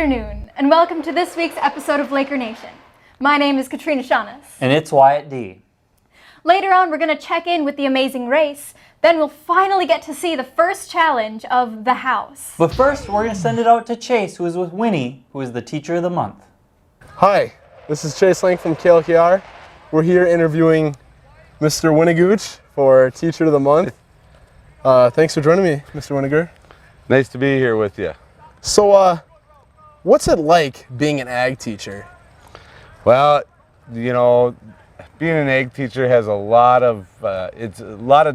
afternoon, and welcome to this week's episode of Laker Nation. My name is Katrina Shaughness. And it's Wyatt D. Later on, we're going to check in with the amazing race. Then we'll finally get to see the first challenge of the house. But first, we're going to send it out to Chase, who is with Winnie, who is the Teacher of the Month. Hi, this is Chase Lang from KLKR. We're here interviewing Mr. Weninger for Teacher of the Month. Thanks for joining me, Mr. Weninger. Nice to be here with you. So, what's it like being an ag teacher? Well, you know, being an ag teacher has a lot of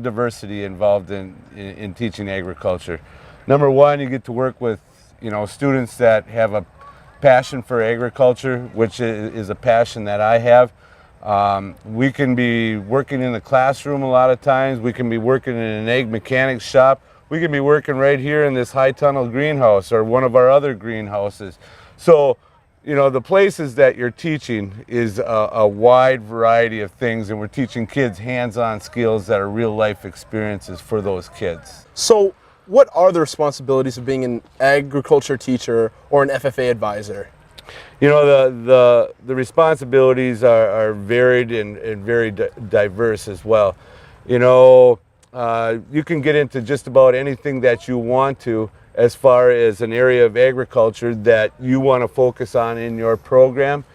diversity involved in teaching agriculture. Number one, you get to work with students that have a passion for agriculture, which is a passion that I have. We can be working in the classroom a lot of times. We can be working in an egg mechanics shop. We can be working right here in this high tunnel greenhouse or one of our other greenhouses. So, the places that you're teaching is a wide variety of things, and we're teaching kids hands-on skills that are real life experiences for those kids. So, what are the responsibilities of being an agriculture teacher or an FFA advisor? The responsibilities are varied and very diverse as well. You can get into just about anything that you want to as far as an area of agriculture that you want to focus on in your program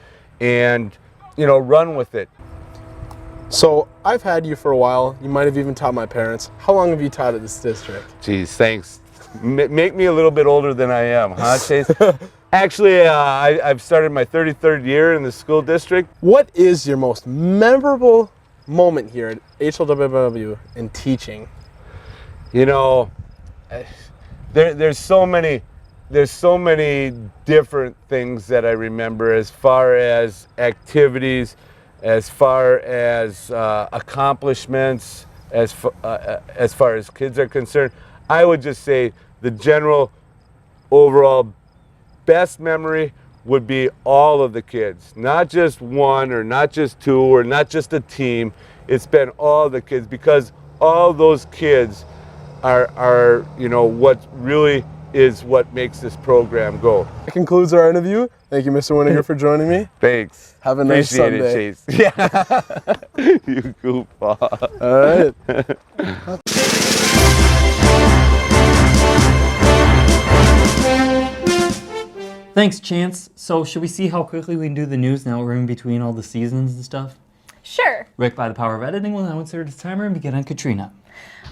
and, run with it. So, I've had you for a while. You might have even taught my parents. How long have you taught at this district? Geez, thanks. Make me a little bit older than I am, huh, Chase? Actually, I've started my 33rd year in the school district. What is your most memorable moment here at HLWW in teaching? There's so many different things that I remember as far as activities, as far as accomplishments, as far as kids are concerned. I would just say the general overall best memory would be all of the kids, not just one or not just two or not just a team. It's been all the kids, because all those kids are what really is what makes this program go. That concludes our interview. Thank you, Mr. Weninger, for joining me. Thanks. Have a nice Appreciate Sunday. it, Chase. Yeah. You goofball. All right. Thanks, Chance. So, should we see how quickly we can do the news now we're in between all the seasons and stuff? Sure. Rick, by the power of editing, will now insert his timer and begin on Katrina.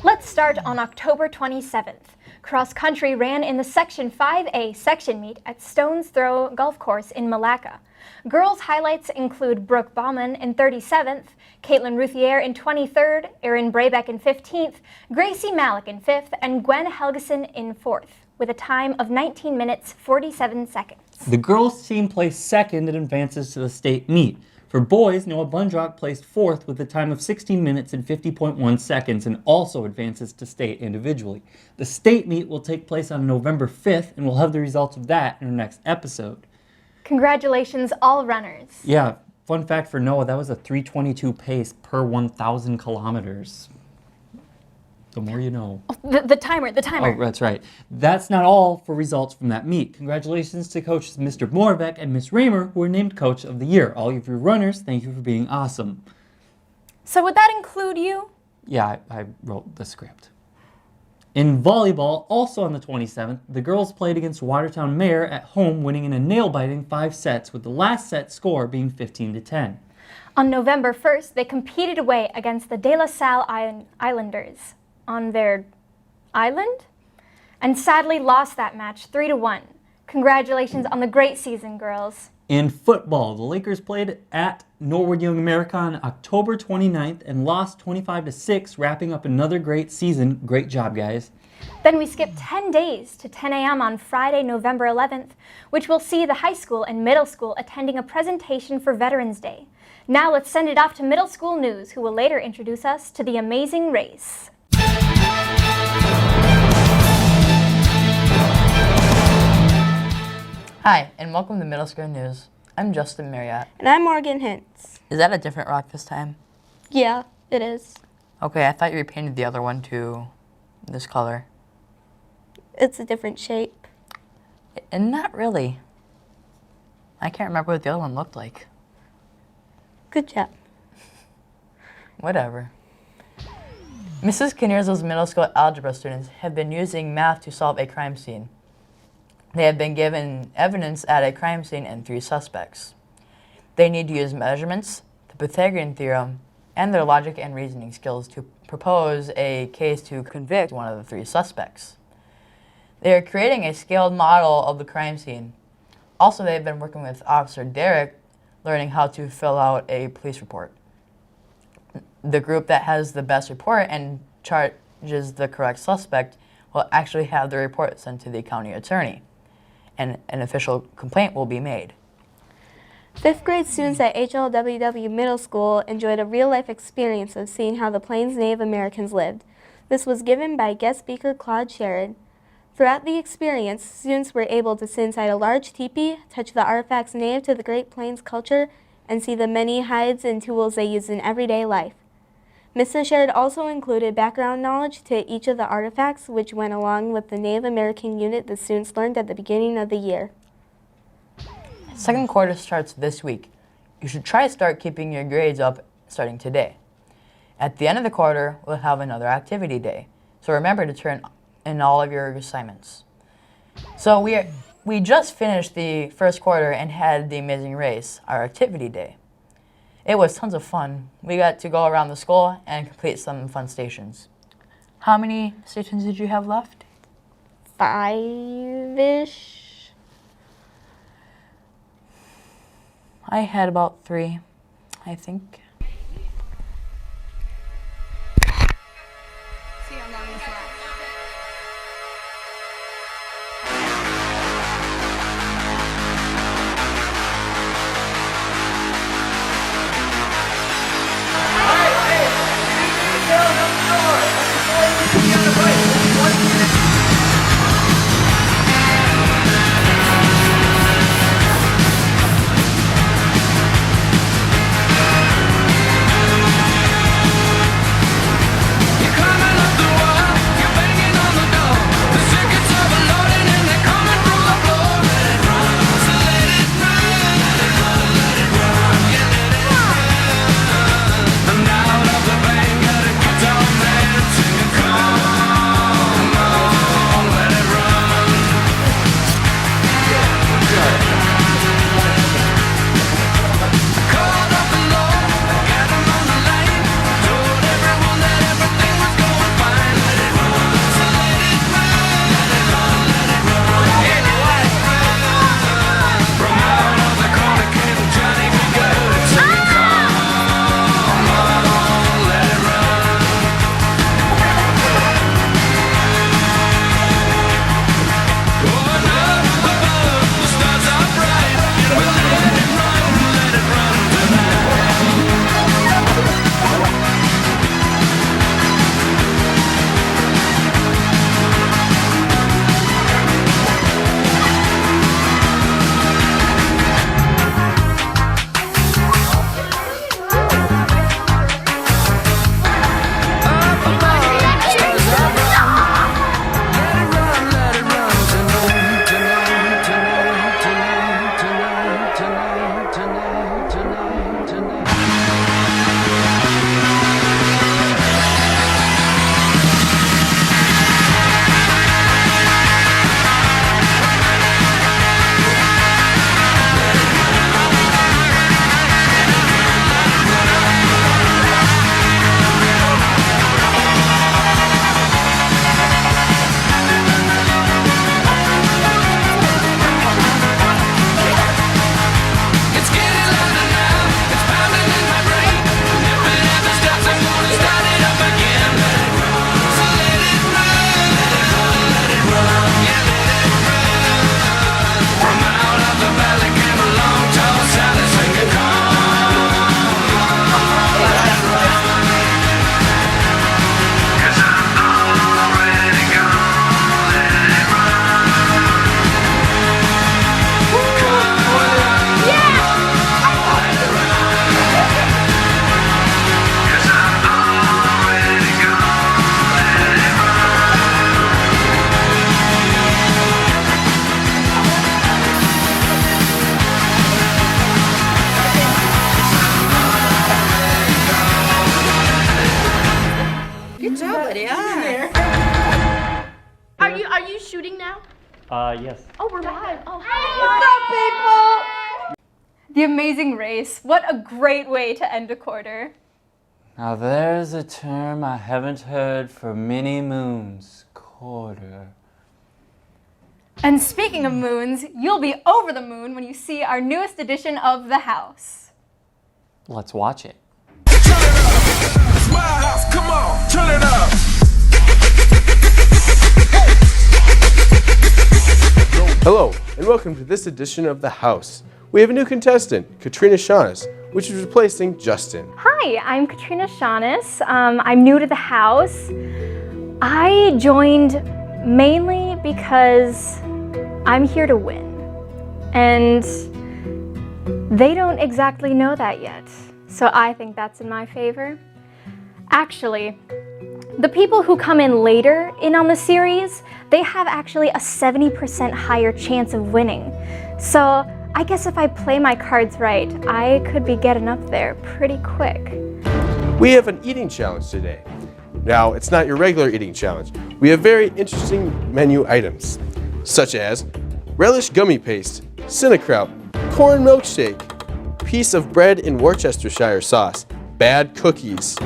Let's start on October 27th. Cross country ran in the Section 5A section meet at Stones Throw Golf Course in Malacca. Girls' highlights include Brooke Bauman in 37th, Caitlin Routhier in 23rd, Erin Brabeck in 15th, Gracie Malik in 5th, and Gwen Helgeson in 4th, with a time of 19 minutes, 47 seconds. The girls' team placed second and advances to the state meet. For boys, Noah Bundrock placed fourth with a time of 16 minutes and 50.1 seconds and also advances to state individually. The state meet will take place on November 5th, and we'll have the results of that in our next episode. Congratulations, all runners. Yeah, fun fact for Noah, that was a 3:22 pace per 1,000 kilometers. The more you know. Oh, the timer. Oh, that's right. That's not all for results from that meet. Congratulations to coaches Mr. Morbeck and Miss Raymer, who were named Coach of the Year. All of your runners, thank you for being awesome. So would that include you? Yeah, I wrote the script. In volleyball, also on the 27th, the girls played against Watertown Mayor at home, winning in a nail-biting 5 sets, with the last set score being 15-10. On November 1st, they competed away against the De La Salle Islanders on their island, and sadly lost that match 3-1. Congratulations on the great season, girls. In football, the Lakers played at Norwood Young America on October 29th and lost 25-6, wrapping up another great season. Great job, guys. Then we skip 10 days to 10 a.m. on Friday, November 11th, which will see the high school and middle school attending a presentation for Veterans Day. Now let's send it off to middle school news, who will later introduce us to the amazing race. Hi, and welcome to Middle School News. I'm Justin Marriott. And I'm Morgan Hintz. Is that a different rock this time? Yeah, it is. Okay, I thought you repainted the other one to this color. It's a different shape. And not really. I can't remember what the other one looked like. Good job. Whatever. Mrs. Kinnear's middle school algebra students have been using math to solve a crime scene. They have been given evidence at a crime scene and 3 suspects. They need to use measurements, the Pythagorean theorem, and their logic and reasoning skills to propose a case to convict one of the 3 suspects. They are creating a scaled model of the crime scene. Also, they've been working with Officer Derek, learning how to fill out a police report. The group that has the best report and charges the correct suspect will actually have the report sent to the county attorney, and an official complaint will be made. 5th grade students at HLWW Middle School enjoyed a real-life experience of seeing how the Plains Native Americans lived. This was given by guest speaker Claude Sherrod. Throughout the experience, students were able to sit inside a large teepee, touch the artifacts native to the Great Plains culture, and see the many hides and tools they used in everyday life. Mr. Sherrod also included background knowledge to each of the artifacts, which went along with the Native American unit the students learned at the beginning of the year. Second quarter starts this week. You should try to start keeping your grades up starting today. At the end of the quarter, we'll have another activity day, so remember to turn in all of your assignments. So we just finished the first quarter and had the amazing race, our activity day. It was tons of fun. We got to go around the school and complete some fun stations. How many stations did you have left? 5-ish. I had about 3, I think. See how long this lasts. You're climbing up the wall, good, yeah. Are you shooting now? Yes. Oh, we're live. Oh, The Amazing Race. What a great way to end a quarter. Now there's a term I haven't heard for many moons. Quarter. And speaking of moons, you'll be over the moon when you see our newest edition of The House. Let's watch it. It's my house, come on, turn it up. Hello, and welcome to this edition of The House. We have a new contestant, Katrina Shaughness, which is replacing Justin. Hi, I'm Katrina Shaughness. I'm new to The House. I joined mainly because I'm here to win. And they don't exactly know that yet. So I think that's in my favor. Actually, the people who come in later on the series, they have actually a 70% higher chance of winning. So I guess if I play my cards right, I could be getting up there pretty quick. We have an eating challenge today. Now, it's not your regular eating challenge. We have very interesting menu items, such as relish gummy paste, sauerkraut, corn milkshake, piece of bread in Worcestershire sauce, bad cookies,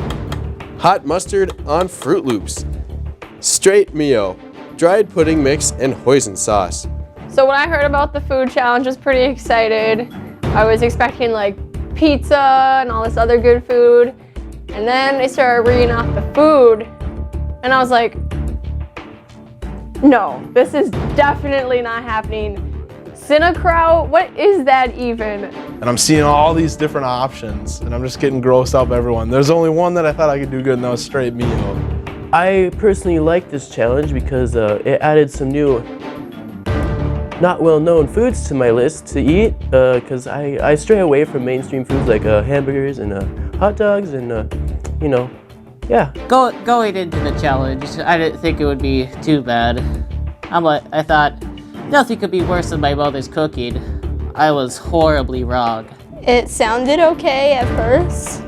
hot mustard on Fruit Loops, straight Mio, dried pudding mix, and hoisin sauce. So when I heard about the food challenge, I was pretty excited. I was expecting like pizza and all this other good food. And then they started reading off the food. And I was like, no, this is definitely not happening. Sauerkraut, what is that even? And I'm seeing all these different options, and I'm just getting grossed out by everyone. There's only one that I thought I could do good, and that was straight Mio. I personally like this challenge because it added some new, not well-known foods to my list to eat. Because I stray away from mainstream foods like hamburgers and hot dogs, and you know, yeah. Going into the challenge, I didn't think it would be too bad. I thought nothing could be worse than my mother's cooking. I was horribly wrong. It sounded okay at first,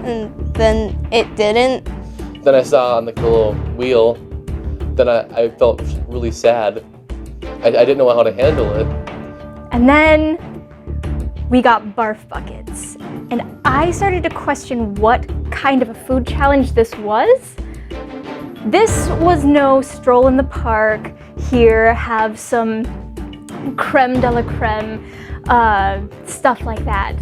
and then it didn't. Then I saw on the little wheel, then I felt really sad. I didn't know how to handle it. And then we got barf buckets. And I started to question what kind of a food challenge this was. This was no stroll in the park, here, have some creme de la creme, stuff like that.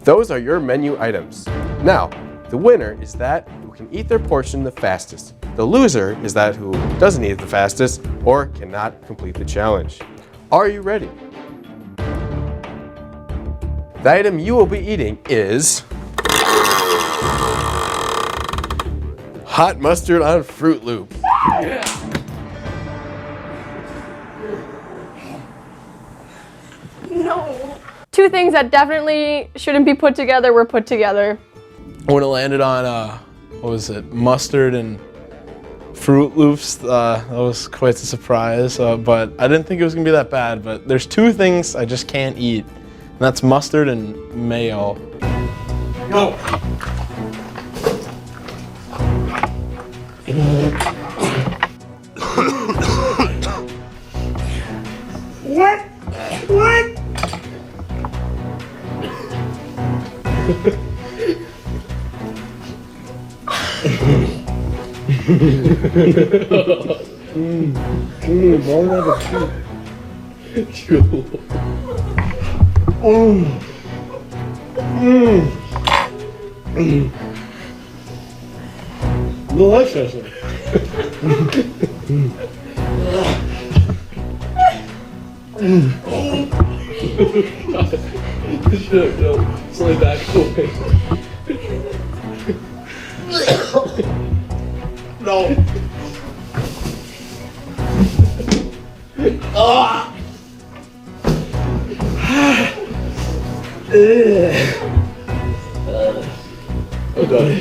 Those are your menu items. Now, the winner is that who can eat their portion the fastest. The loser is that who doesn't eat it the fastest or cannot complete the challenge. Are you ready? The item you will be eating is hot mustard on Fruit Loops. No. Two things that definitely shouldn't be put together were put together. When it landed on, what was it, mustard and Fruit Loops, that was quite a surprise, but I didn't think it was gonna be that bad, but there's two things I just can't eat, and that's mustard and mayo. Go! What? What? Delicious. Shit, no, slide back away. No. I'm done.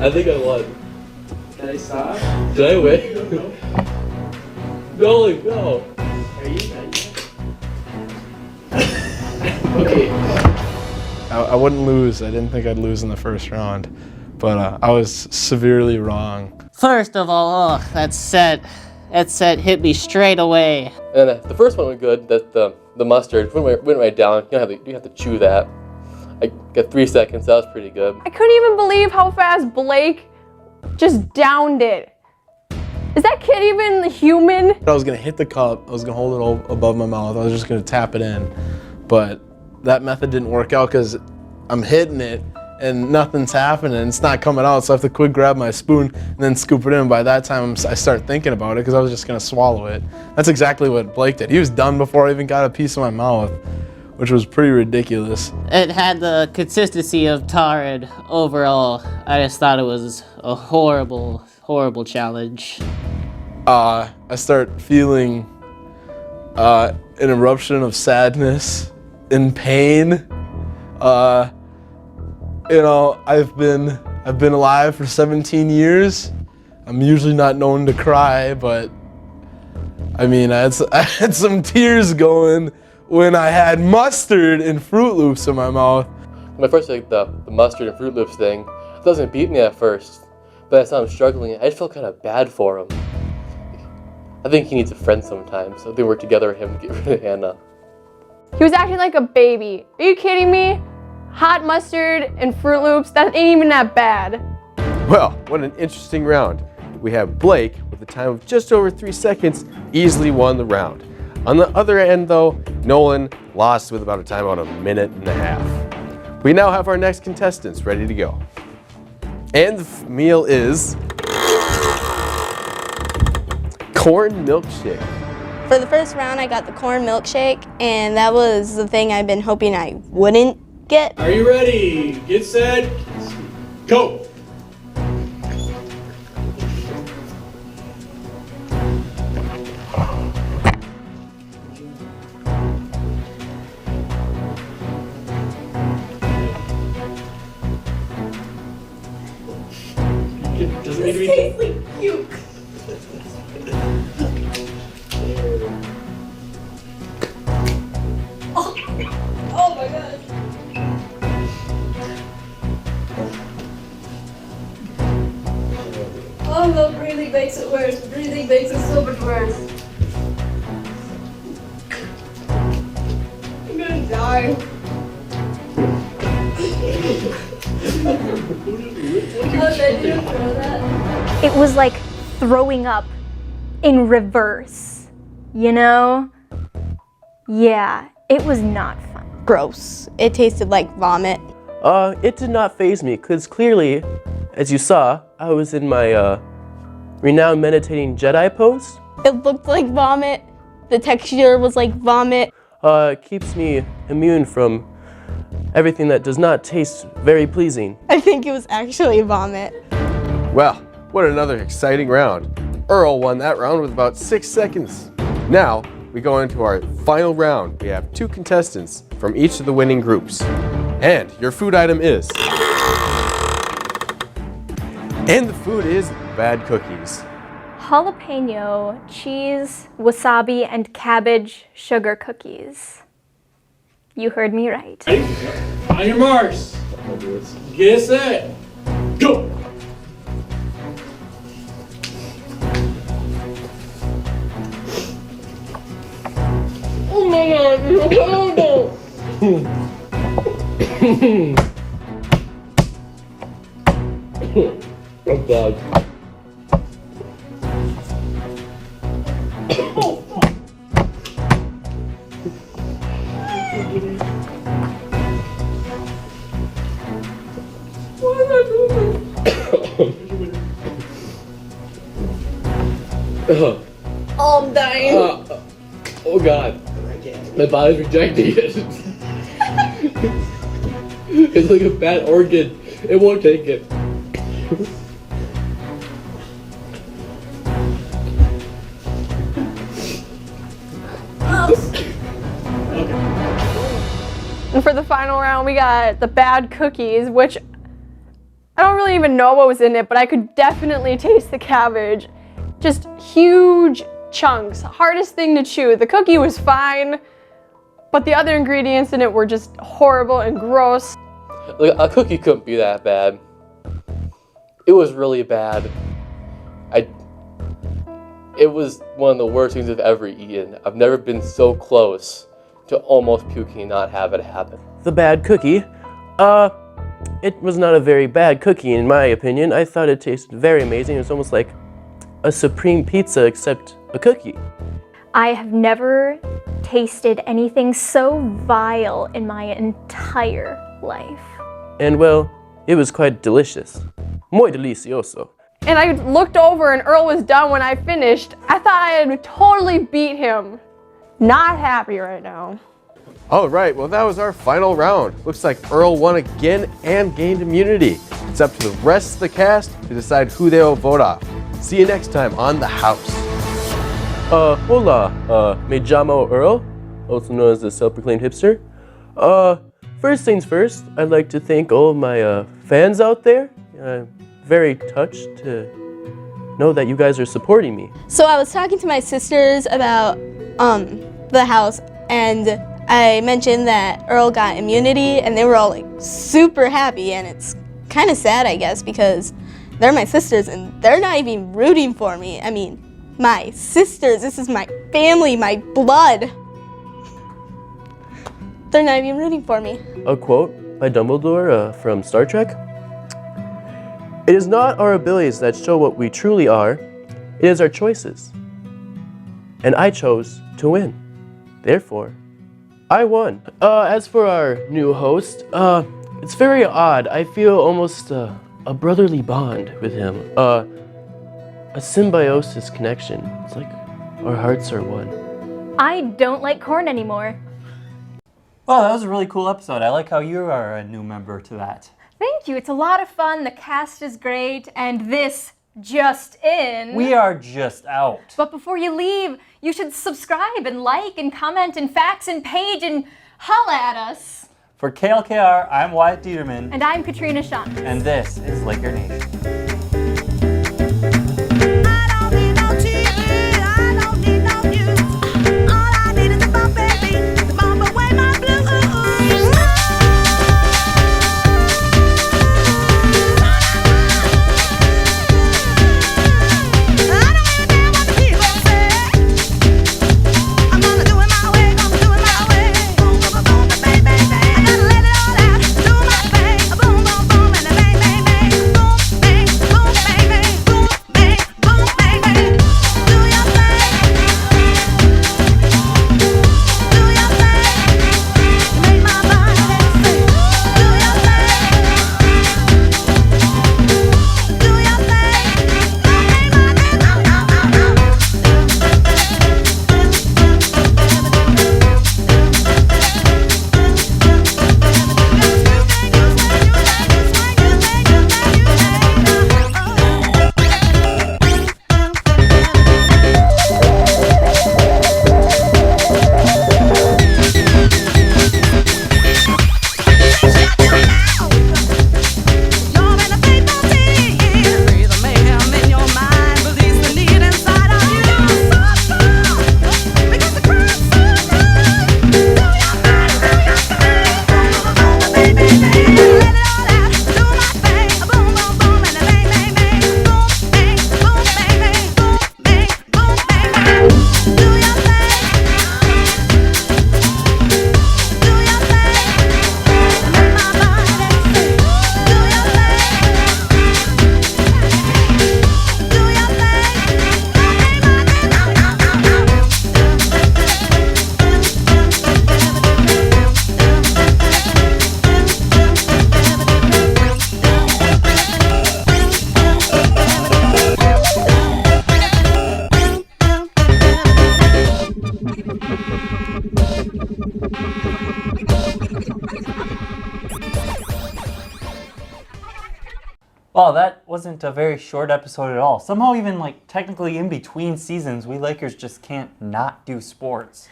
I think I won. Did I stop? Did I win? No, like, no. Are you done yet? Okay. I wouldn't lose. I didn't think I'd lose in the first round, but I was severely wrong. First of all, oh, that set hit me straight away. And the first one went good. The mustard went right down. You have to chew that. I got 3 seconds. That was pretty good. I couldn't even believe how fast Blake just downed it. Is that kid even human? I was gonna hit the cup. I was gonna hold it all above my mouth. I was just gonna tap it in, but that method didn't work out because I'm hitting it and nothing's happening. It's not coming out, so I have to quick grab my spoon and then scoop it in. By that time, I start thinking about it because I was just gonna swallow it. That's exactly what Blake did. He was done before I even got a piece of my mouth, which was pretty ridiculous. It had the consistency of tar, and overall, I just thought it was a horrible, horrible challenge. I start feeling an eruption of sadness and pain. You know, I've been alive for 17 years. I'm usually not known to cry, but I mean, I had some tears going when I had mustard and Fruit Loops in my mouth. My first, the mustard and Fruit Loops thing, it doesn't beat me at first, but I saw him struggling. I just felt kind of bad for him. I think he needs a friend sometimes, so they work together him to get rid of Hannah. He was acting like a baby. Are you kidding me? Hot mustard and Fruit Loops, that ain't even that bad. Well, what an interesting round. We have Blake, with a time of just over 3 seconds, easily won the round. On the other end, though, Nolan lost with about a time about 1.5 minutes. We now have our next contestants ready to go. And the meal is corn milkshake. For the first round, I got the corn milkshake, and that was the thing I've been hoping I wouldn't get. Are you ready? Get set, go. Doesn't need to be. Tastes like puke. Oh my god. Oh no, breathing makes it worse. Breathing makes it so much worse. I'm gonna die. It was like throwing up in reverse, you know? Yeah, it was not fun. Gross. It tasted like vomit. It did not faze me, because clearly, as you saw, I was in my renowned meditating Jedi pose. It looked like vomit. The texture was like vomit. It keeps me immune from everything that does not taste very pleasing. I think it was actually vomit. Well, what another exciting round. Earl won that round with about 6 seconds. Now, we go into our final round. We have 2 contestants from each of the winning groups. And your food item is... And the food is bad cookies. Jalapeno, cheese, wasabi, and cabbage sugar cookies. You heard me right. On your marks. Get set, go. Oh my god, it's horrible. Oh god. Oh, I'm dying. Oh god. My body's rejecting it. It's like a bad organ. It won't take it. And for the final round, we got the bad cookies, which I don't really even know what was in it, but I could definitely taste the cabbage. Just huge chunks, hardest thing to chew. The cookie was fine, but the other ingredients in it were just horrible and gross. Like, a cookie couldn't be that bad. It was really bad. It was one of the worst things I've ever eaten. I've never been so close to almost puking and not have it happen. The bad cookie. It was not a very bad cookie in my opinion. I thought it tasted very amazing. It was almost like a supreme pizza except a cookie. I have never tasted anything so vile in my entire life. And well, it was quite delicious. Muy delicioso. And I looked over and Earl was done when I finished. I thought I had totally beat him. Not happy right now. All right, well, that was our final round. Looks like Earl won again and gained immunity. It's up to the rest of the cast to decide who they will vote off. See you next time on The House. Hola, me llamo Earl, also known as the self-proclaimed hipster. First things first, I'd like to thank all my fans out there. I'm very touched to know that you guys are supporting me. So I was talking to my sisters about the house, and I mentioned that Earl got immunity, and they were all like super happy, and it's kind of sad, I guess, because they're my sisters and they're not even rooting for me. I mean, my sisters, this is my family, my blood. They're not even rooting for me. A quote by Dumbledore from Star Trek. It is not our abilities that show what we truly are, it is our choices. And I chose to win. Therefore, I won. As for our new host, it's very odd. I feel almost a brotherly bond with him. A symbiosis connection. It's like our hearts are one. I don't like corn anymore. Well, that was a really cool episode. I like how you are a new member to that. Thank you. It's a lot of fun. The cast is great. And this just in. We are just out. But before you leave, you should subscribe and like and comment and fax and page and holla at us. For KLKR, I'm Wyatt Dieterman. And I'm Katrina Shawn. And this is Laker Nation. Well, that wasn't a very short episode at all. Somehow even like technically in between seasons, we Lakers just can't not do sports.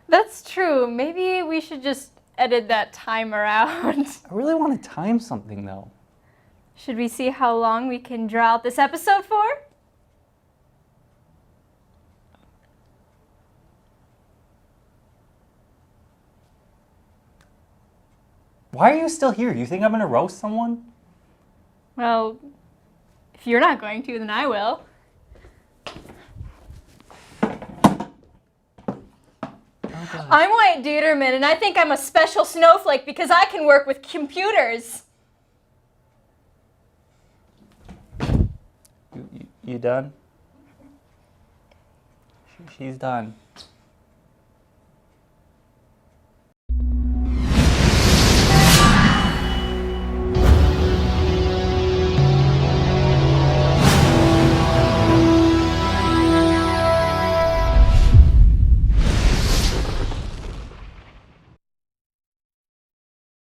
That's true. Maybe we should just edit that timer out. I really want to time something though. Should we see how long we can draw out this episode for? Why are you still here? You think I'm gonna roast someone? Well, if you're not going to, then I will. I'm Wyatt Dieterman, and I think I'm a special snowflake because I can work with computers. You done? She's done.